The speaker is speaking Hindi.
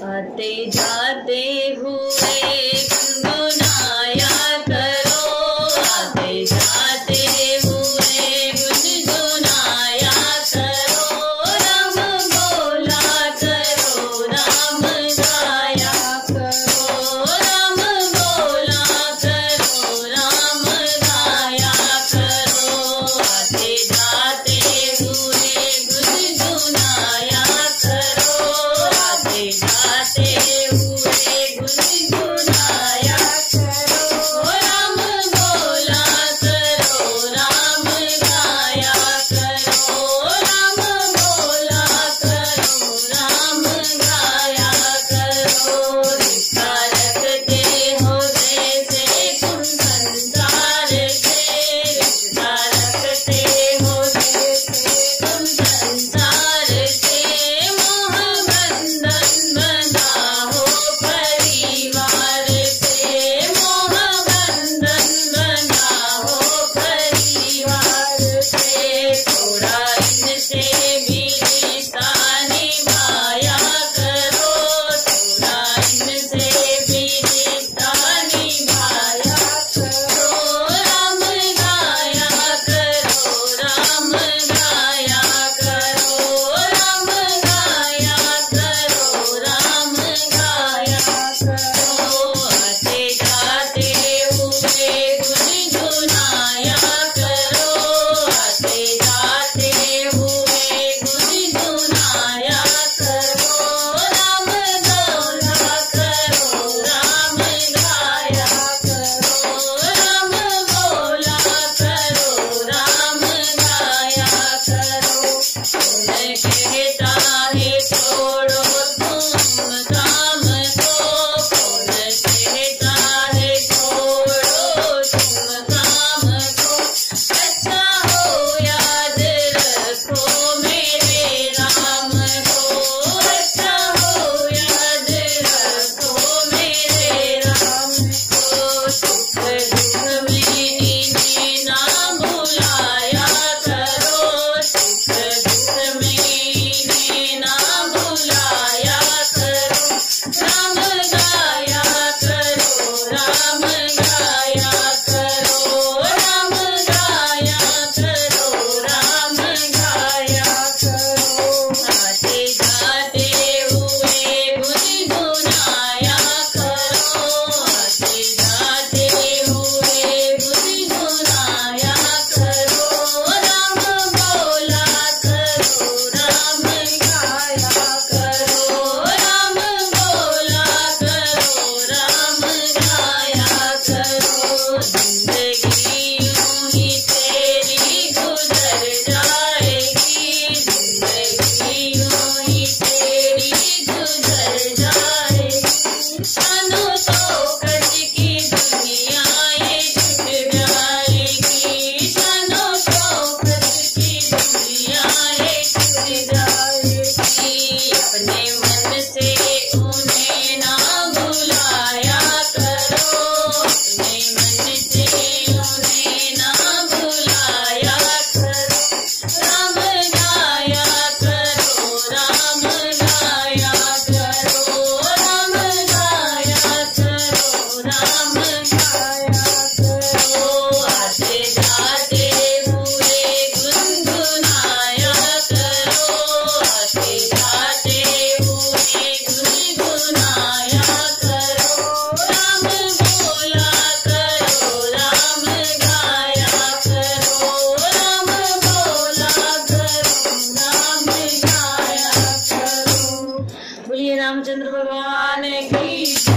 आते जाते हुए गुनगुनाया करो, आते जाते हुए गुनगुनाया करो, राम बोला करो, राम गाया करो, राम बोला करो, राम गाया करो, आते जाते हुए गुनगुनाया करो, आते जाते हुए गुनगुनाया करो, राम बोला करो, राम गाया करो, राम बोला करो, राम गाया करो। रिश्ता रखते हो जैसे तुम संसार से, रिश्ता रखते हो जैसे तुम संसार से, मोह बंधन बंधा हो परिवार से, मोह बंधन बंधा हो परिवार से, थोड़ा इनसे भी रिश्ता निभाया करो, थोड़ा इनसे भी रिश्ता निभाया करो, राम गाया करो, राम गाया करो, राम गाया करो, राम गाया करो, आते जाते हुए गुनगुनाया करो, आते जाते हुए गुनगुनाया करो, राम बोला करो, राम गाया करो, राम बोला करो, राम गाया करो। कौन कहता है छोड़ो तुम काम को, कौन कहता है छोड़ो तुम काम को, अच्छा हो याद रखो मेरे राम को, अच्छा हो याद रखो मेरे राम को, सुख दुख में इन्हें ना भुलाया करो, सुख दुख में इन्हें ना भुलाया करो, राम गाया करो, राम गाया करो, राम गाया करो, राम गाया करो, आते जाते हुए गुनगुनाया करो, आते जाते हुए गुनगुनाया करो, राम बोला करो, राम गाया करो, राम बोला करो, राम गाया करो, जिंदगी यूं ही तेरी गुजर जाएगी, जिंदगी यूं ही तेरी गुजर जाएगी, जानो तो कच की दुनिया ये जुट जाएगी, जानो तो कच की दुनिया ये जुट जाएगी, अपने मन से उन्हें ना भुलाया करो, अपने मन से उन्हें ना भुलाया करो, राम गाया करो, राम गाया करो, राम गाया करो, राम गाया करो, आते जाते हुए गुनगुनाया करो, आते जाते हुए गुनगुनाया करो, राम बोला करो, राम गाया करो, राम बोला करो, राम गाया करो। बोलिए रामचंद्र भगवान की।